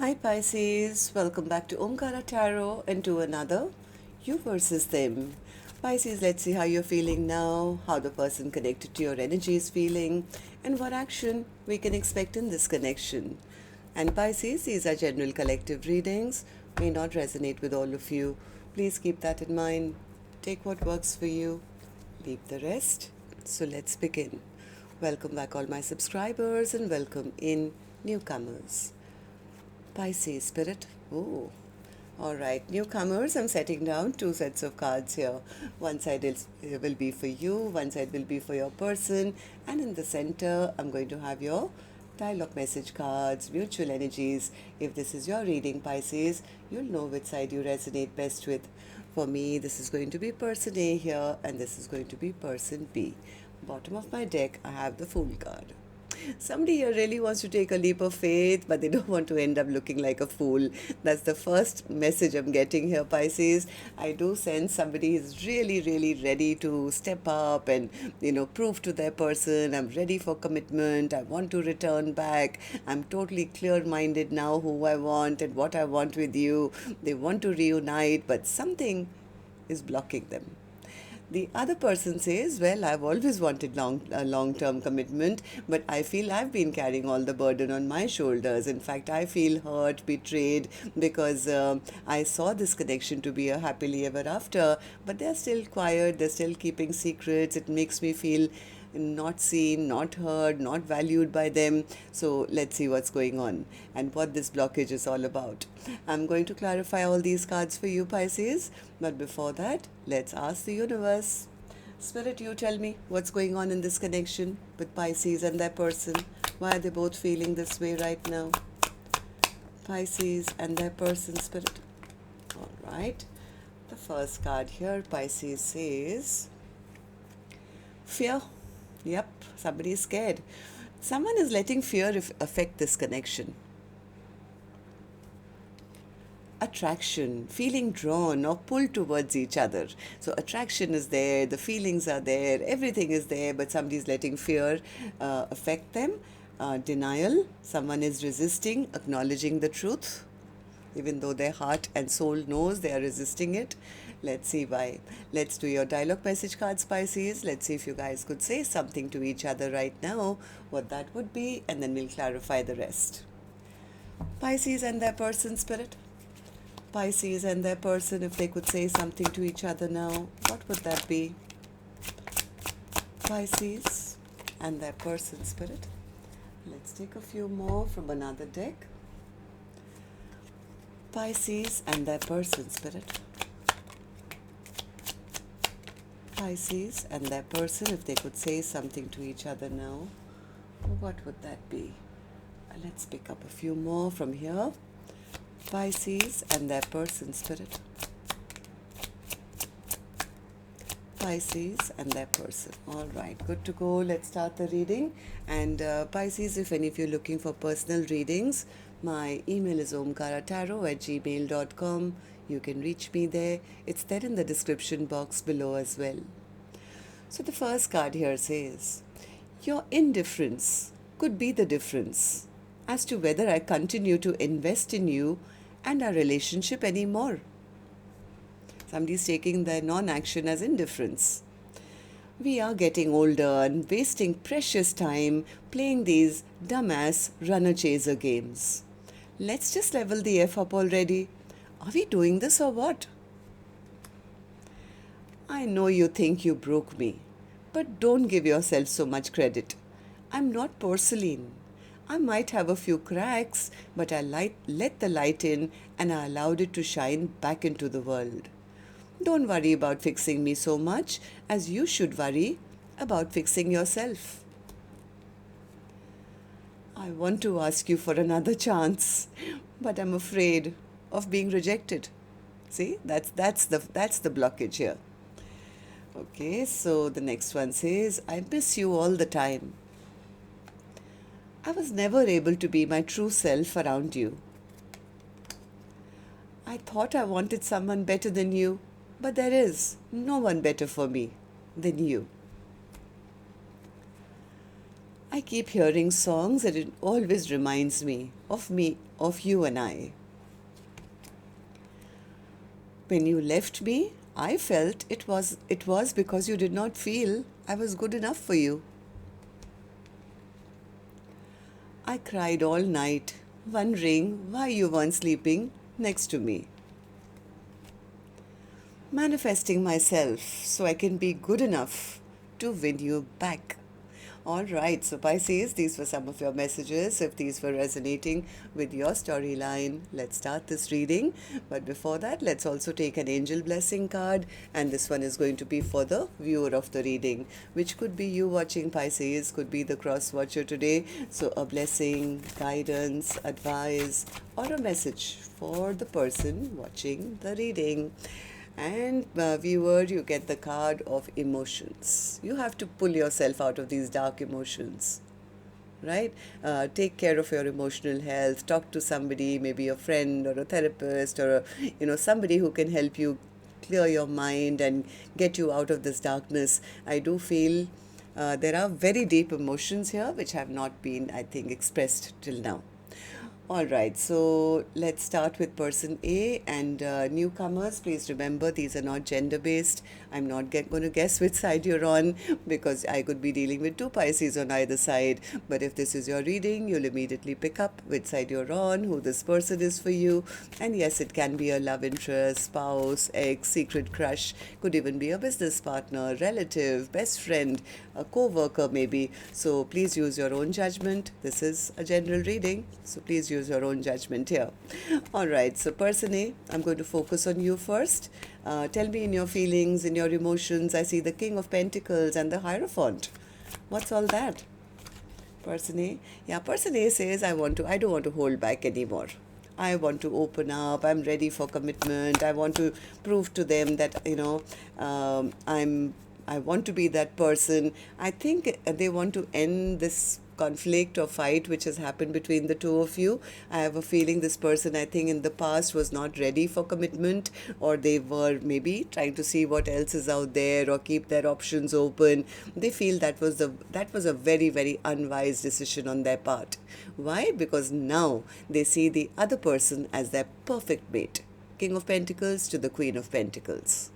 Hi Pisces, welcome back to Omkaratarot and to another You versus Them. Pisces, let's see how you're feeling now, how the person connected to your energy is feeling, and what action we can expect in this connection. And Pisces, these are general collective readings, may not resonate with all of you. Please keep that in mind. Take what works for you, leave the rest. So let's begin. Welcome back, all my subscribers, and welcome in newcomers. Pisces spirit. Oh, all right. Newcomers, I'm setting down two sets of cards here. One side will be for you, one side will be for your person, and in the center, I'm going to have your dialogue message cards, mutual energies. If this is your reading, Pisces, you'll know which side you resonate best with. For me, this is going to be person A here, and this is going to be person B. Bottom of my deck, I have the Fool card. Somebody here really wants to take a leap of faith, but they don't want to end up looking like a fool. That's the first message I'm getting here, Pisces. I do sense somebody is really, really ready to step up and, prove to their person, I'm ready for commitment, I want to return back, I'm totally clear-minded now who I want and what I want with you. They want to reunite, but something is blocking them. The other person says, well, I've always wanted long-term commitment, but I feel I've been carrying all the burden on my shoulders. In fact, I feel hurt, betrayed, because I saw this connection to be a happily ever after, but they're still quiet, they're still keeping secrets. It makes me feel not seen, not heard, not valued by them. So let's see what's going on and what this blockage is all about. I'm going to clarify all these cards for you, Pisces. But before that, let's ask the universe. Spirit, you tell me what's going on in this connection with Pisces and their person. Why are they both feeling this way right now? Pisces and their person, Spirit. All right. The first card here, Pisces says, fear. Yep, somebody is scared. Someone is letting fear affect this connection. Attraction, feeling drawn or pulled towards each other. So attraction is there, the feelings are there, everything is there, but somebody's letting fear affect them. Denial, someone is resisting, acknowledging the truth, even though their heart and soul knows they are resisting it. Let's see why. Let's do your dialogue message cards, Pisces. Let's see if you guys could say something to each other right now, what that would be, and then we'll clarify the rest. Pisces and their person, Spirit. Pisces and their person, if they could say something to each other now, what would that be? Pisces and their person, Spirit. Let's take a few more from another deck. Pisces and their person, Spirit. Pisces and their person, if they could say something to each other now, what would that be? Let's pick up a few more from here. Pisces and their person, Spirit. Pisces and their person. All right, good to go. Let's start the reading. And Pisces, if any of you are looking for personal readings, my email is omkaratarot@gmail.com. You can reach me there. It's there in the description box below as well. So the first card here says, your indifference could be the difference as to whether I continue to invest in you and our relationship anymore. Somebody's taking their non-action as indifference. We are getting older and wasting precious time playing these dumbass runner-chaser games. Let's just level the F up already. Are we doing this or what? I know you think you broke me, but don't give yourself so much credit. I'm not porcelain. I might have a few cracks, but I let the light in and I allowed it to shine back into the world. Don't worry about fixing me so much as you should worry about fixing yourself. I want to ask you for another chance, but I'm afraid of being rejected. See, that's the blockage here. Okay, so the next one says, I miss you all the time. I was never able to be my true self around you. I thought I wanted someone better than you, but there is no one better for me than you. I keep hearing songs and it always reminds me of me of you and I. When you left me, I felt it was because you did not feel I was good enough for you. I cried all night, wondering why you weren't sleeping next to me. Manifesting myself so I can be good enough to win you back. All right, so Pisces, these were some of your messages. If these were resonating with your storyline, let's start this reading. But before that, let's also take an angel blessing card. And this one is going to be for the viewer of the reading, which could be you watching Pisces, could be the cross watcher today. So a blessing, guidance, advice, or a message for the person watching the reading. And viewer, you get the card of emotions. You have to pull yourself out of these dark emotions, right? Take care of your emotional health. Talk to somebody, maybe a friend or a therapist or somebody who can help you clear your mind and get you out of this darkness. I do feel there are very deep emotions here which have not been, I think, expressed till now. All right, so let's start with person A and newcomers. Please remember, these are not gender-based. I'm not going to guess which side you're on because I could be dealing with two Pisces on either side. But if this is your reading, you'll immediately pick up which side you're on, who this person is for you. And yes, it can be a love interest, spouse, ex, secret crush, could even be a business partner, relative, best friend, a co-worker maybe. So please use your own judgment. This is a general reading, so please use your own judgment here. All right, so person A, I'm going to focus on you first. Tell me in your feelings, in your emotions. I see the King of Pentacles and the Hierophant. What's all that? Person A? Yeah, person A says, I don't want to hold back anymore. I want to open up. I'm ready for commitment. I want to prove to them that, I want to be that person. I think they want to end this conflict or fight which has happened between the two of you. I have a feeling this person, I think, in the past was not ready for commitment, or they were maybe trying to see what else is out there or keep their options open. They feel that was a very, very unwise decision on their part. Why? Because now they see the other person as their perfect mate. King of Pentacles to the Queen of Pentacles.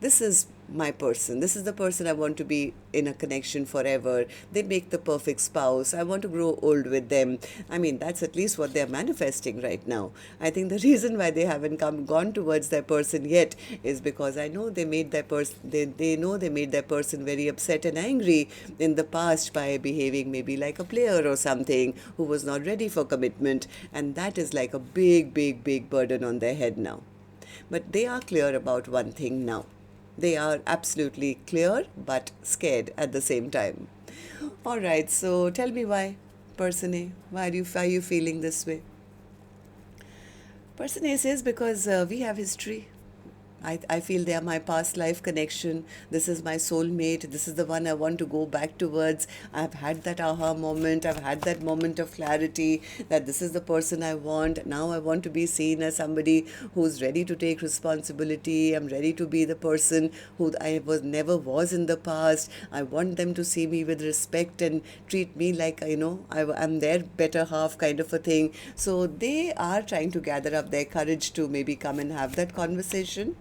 This is my person. This is the person I want to be in a connection forever. They make the perfect spouse. I want to grow old with them. I mean, that's at least what they're manifesting right now. I think the reason why they haven't gone towards their person yet is because I know they made their person. They know they made their person very upset and angry in the past by behaving maybe like a player or something who was not ready for commitment, and that is like a big, big, big burden on their head now. But they are clear about one thing now. They are absolutely clear but scared at the same time. All right, so tell me why, person A. Why are you feeling this way? Person A says, because we have history. I feel they are my past life connection. This is my soulmate. This is the one I want to go back towards. I've had that aha moment. I've had that moment of clarity that this is the person I want. Now I want to be seen as somebody who's ready to take responsibility. I'm ready to be the person who I never was in the past. I want them to see me with respect and treat me like, I'm their better half kind of a thing. So they are trying to gather up their courage to maybe come and have that conversation.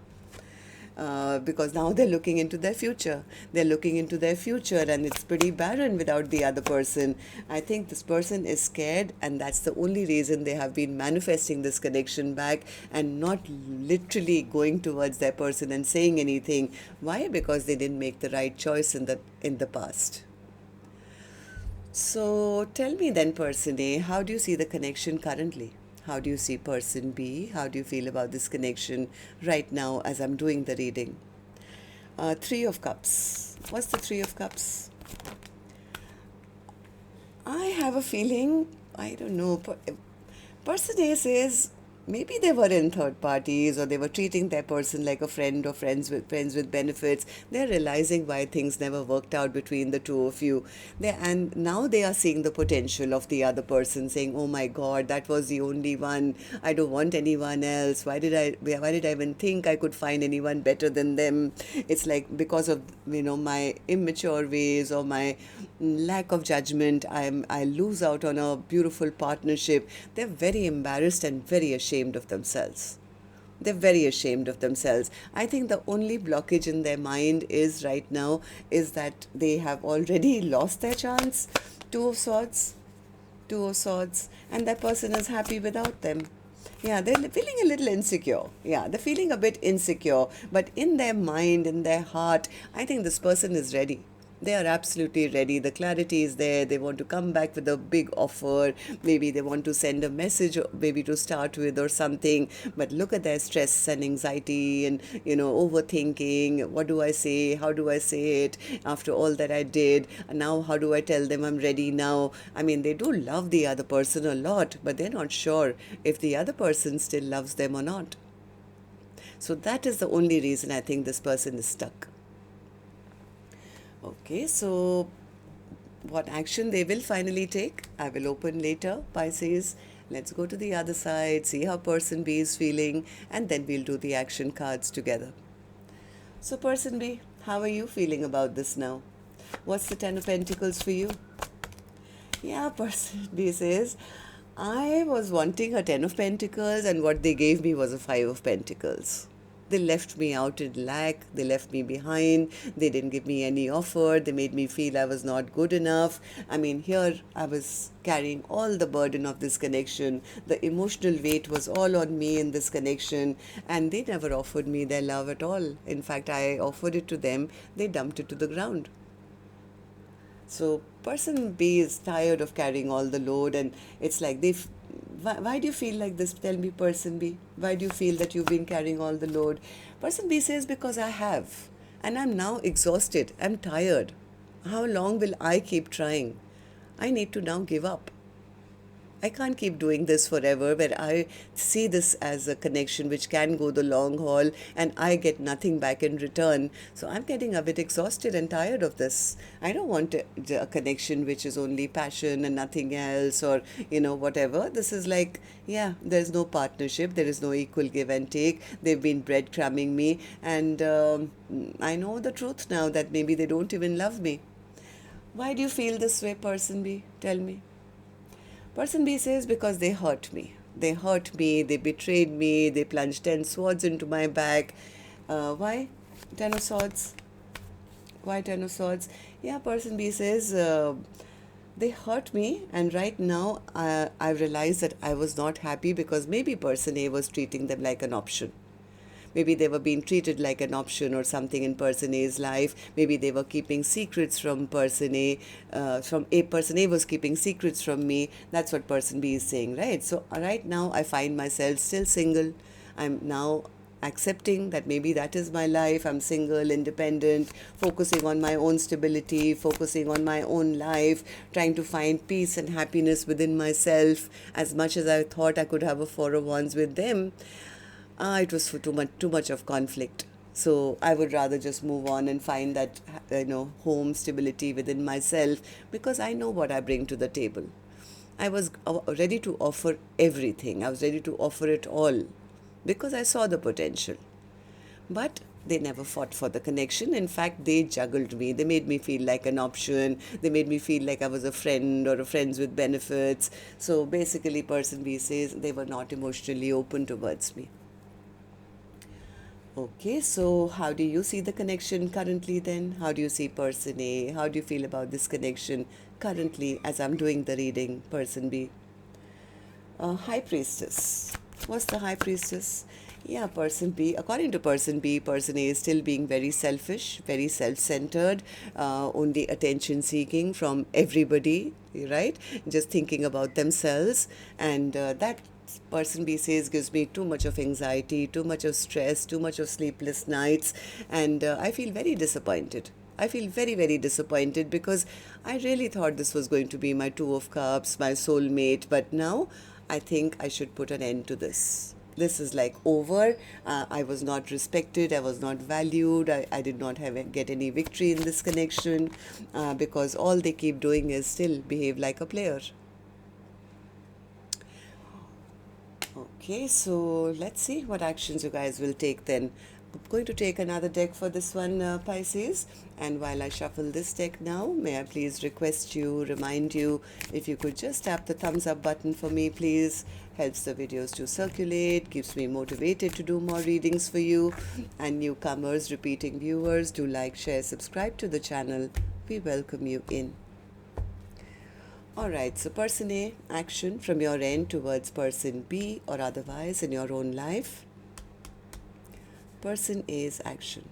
Because now they're looking into their future. They're looking into their future and it's pretty barren without the other person. I think this person is scared, and that's the only reason they have been manifesting this connection back and not literally going towards their person and saying anything. Why? Because they didn't make the right choice in the past. So tell me then, person A, how do you see the connection currently? How do you see person B? How do you feel about this connection right now as I'm doing the reading? Three of Cups. What's the Three of Cups? I have a feeling, I don't know, person A says, maybe they were in third parties, or they were treating their person like a friend, or friends with benefits. They're realizing why things never worked out between the two of you. And now they are seeing the potential of the other person, saying, oh my god, that was the only one. I don't want anyone else. Why did I even think I could find anyone better than them? It's like, because of my immature ways, or my lack of judgment, I lose out on a beautiful partnership. They're very embarrassed and very ashamed of themselves. They're very ashamed of themselves. I think the only blockage in their mind is right now is that they have already lost their chance. Two of Swords, Two of Swords, and that person is happy without them. Yeah, they're feeling a little insecure. Yeah, they're feeling a bit insecure. But in their mind, in their heart, I think this person is ready. They are absolutely ready. The clarity is there. They want to come back with a big offer. Maybe they want to send a message, maybe to start with, or something. But look at their stress and anxiety, and overthinking. What do I say? How do I say it? After all that I did, and now how do I tell them I'm ready now? I mean, they do love the other person a lot, but they're not sure if the other person still loves them or not. So that is the only reason I think this person is stuck. Okay, so what action they will finally take, I will open later, Pisces. Let's go to the other side, see how person B is feeling, and then we'll do the action cards together. So person B, how are you feeling about this now? What's the Ten of Pentacles for you? Yeah, person B says, I was wanting a Ten of Pentacles, and what they gave me was a Five of Pentacles. They left me out in lack. They left me behind. They didn't give me any offer. They made me feel I was not good enough. I mean, here I was carrying all the burden of this connection. The emotional weight was all on me in this connection, and they never offered me their love at all. In fact, I offered it to them. They dumped it to the ground. So person B is tired of carrying all the load, and it's like why do you feel like this? Tell me, person B. Why do you feel that you've been carrying all the load? Person B says, because I have. And I'm now exhausted. I'm tired. How long will I keep trying? I need to now give up. I can't keep doing this forever, where I see this as a connection which can go the long haul and I get nothing back in return. So I'm getting a bit exhausted and tired of this. I don't want a connection which is only passion and nothing else, or, whatever. This is like, yeah, there's no partnership. There is no equal give and take. They've been breadcrumbing me, and I know the truth now that maybe they don't even love me. Why do you feel this way, person B? Tell me. Person B says, because they hurt me. They hurt me, they betrayed me, they plunged 10 swords into my back. Why 10 of swords? Why 10 of swords? Yeah, person B says, they hurt me, and right now I realized that I was not happy because maybe person A was treating them like an option. Maybe they were being treated like an option or something in person A's life. Maybe they were keeping secrets from person A. Person A was keeping secrets from me. That's what person B is saying, right? So right now I find myself still single. I'm now accepting that maybe that is my life. I'm single, independent, focusing on my own stability, focusing on my own life, trying to find peace and happiness within myself. As much as I thought I could have a Four of Wands with them, it was for too much of conflict. So I would rather just move on and find that home stability within myself, because I know what I bring to the table. I was ready to offer everything. I was ready to offer it all because I saw the potential. But they never fought for the connection. In fact, they juggled me. They made me feel like an option. They made me feel like I was a friend or a friends with benefits. So basically, person B says they were not emotionally open towards me. Okay, so how do you see the connection currently then? How do you see person A? How do you feel about this connection currently as I'm doing the reading, person B? High Priestess. What's the High Priestess? Yeah, person B. According to person B, person A is still being very selfish, very self-centered, only attention seeking from everybody, right? Just thinking about themselves, and that person B says gives me too much of anxiety, too much of stress, too much of sleepless nights, and I feel very disappointed. I feel very, very disappointed because I really thought this was going to be my Two of Cups, my soulmate, but now I think I should put an end to this. this is like over. I was not respected, I was not valued, I did not get any victory in this connection, because all they keep doing is still behave like a player. Okay, so let's see what actions you guys will take then. I'm going to take another deck for this one, Pisces. And while I shuffle this deck now, may I please request you, remind you, if you could just tap the thumbs up button for me, please. Helps the videos to circulate, keeps me motivated to do more readings for you. And newcomers, repeating viewers, do like, share, subscribe to the channel. We welcome you in. Alright, so person A, action from your end towards person B or otherwise in your own life. Person A's action.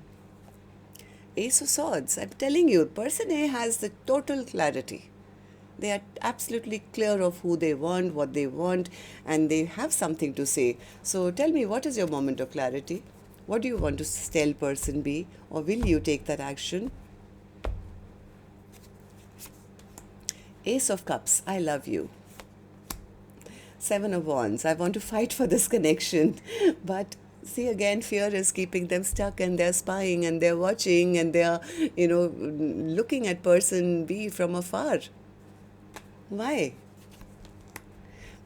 Ace of Swords. I'm telling you, person A has the total clarity. They are absolutely clear of who they want, what they want, and they have something to say. So tell me, what is your moment of clarity? What do you want to tell person B, or will you take that action? Ace of Cups, I love you. Seven of Wands, I want to fight for this connection. But see, again, fear is keeping them stuck, and they're spying and they're watching and they're, looking at person B from afar. Why?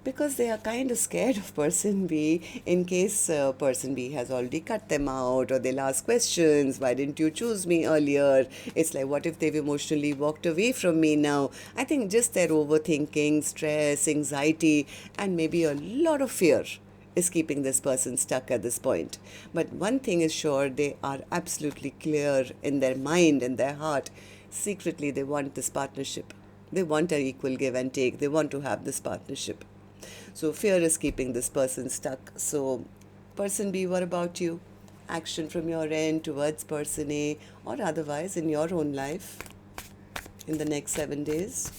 Because they are kind of scared of person B in case person B has already cut them out, or they'll ask questions. Why didn't you choose me earlier? It's like, what if they've emotionally walked away from me now? I think just their overthinking, stress, anxiety, and maybe a lot of fear is keeping this person stuck at this point. But one thing is sure, they are absolutely clear in their mind and their heart. Secretly, they want this partnership. They want an equal give and take. They want to have this partnership. So fear is keeping this person stuck. So person B, what about you? Action from your end towards person A or otherwise in your own life in the next 7 days.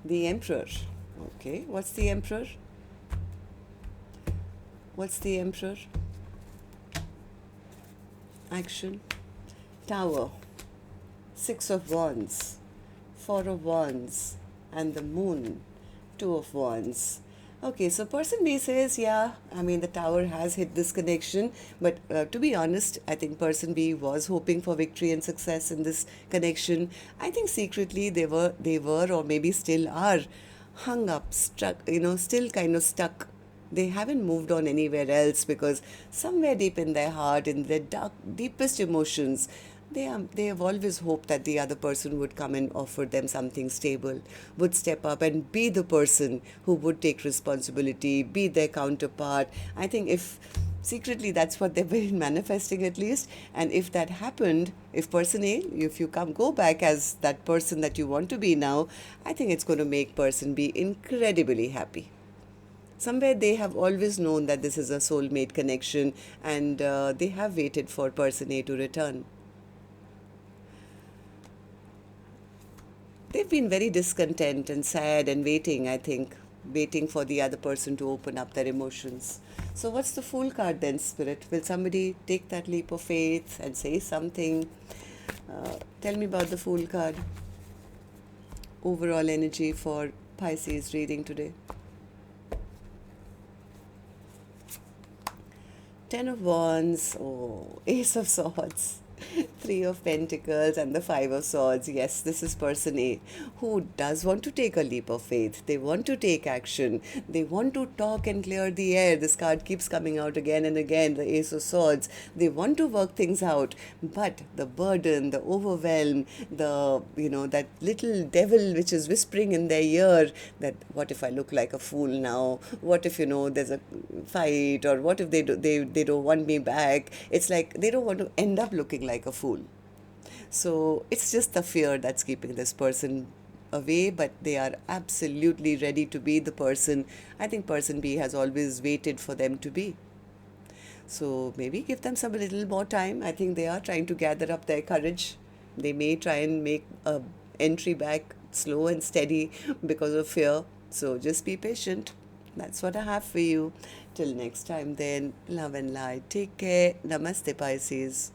The Emperor. Okay, what's the Emperor? What's the Emperor? Action. Tower. Six of Wands. Four of Wands. And the Moon. Two of Wands. Okay, so person B says, yeah, I mean, the tower has hit this connection, but to be honest, I think person B was hoping for victory and success in this connection. I think secretly they were, or maybe still are, hung up, stuck, still kind of stuck. They haven't moved on anywhere else, because somewhere deep in their heart, in their deepest emotions, they have always hoped that the other person would come and offer them something stable, would step up and be the person who would take responsibility, be their counterpart. I think if secretly that's what they've been manifesting at least. And if that happened, if person A, if you go back as that person that you want to be now, I think it's going to make person B incredibly happy. Somewhere they have always known that this is a soulmate connection, and they have waited for person A to return. They've been very discontent and sad and waiting, I think, waiting for the other person to open up their emotions. So what's the Fool card then, Spirit? Will somebody take that leap of faith and say something? Tell me about the Fool card. Overall energy for Pisces reading today. Ten of Wands, Ace of Swords, Three of Pentacles, and the Five of Swords. Yes, this is person A, who does want to take a leap of faith. They want to take action. They want to talk and clear the air. This card keeps coming out again and again, the Ace of Swords. They want to work things out, but the burden, the overwhelm, that little devil which is whispering in their ear that, what if I look like a fool now? What if, there's a fight? Or what if they don't want me back? It's like they don't want to end up looking like a fool. So it's just the fear that's keeping this person away, but they are absolutely ready to be the person I think person B has always waited for them to be. So maybe give them some little more time. I think they are trying to gather up their courage. They may try and make a entry back slow and steady because of fear. So just be patient. That's what I have for you. Till next time then, love and light. Take care. Namaste, Pisces.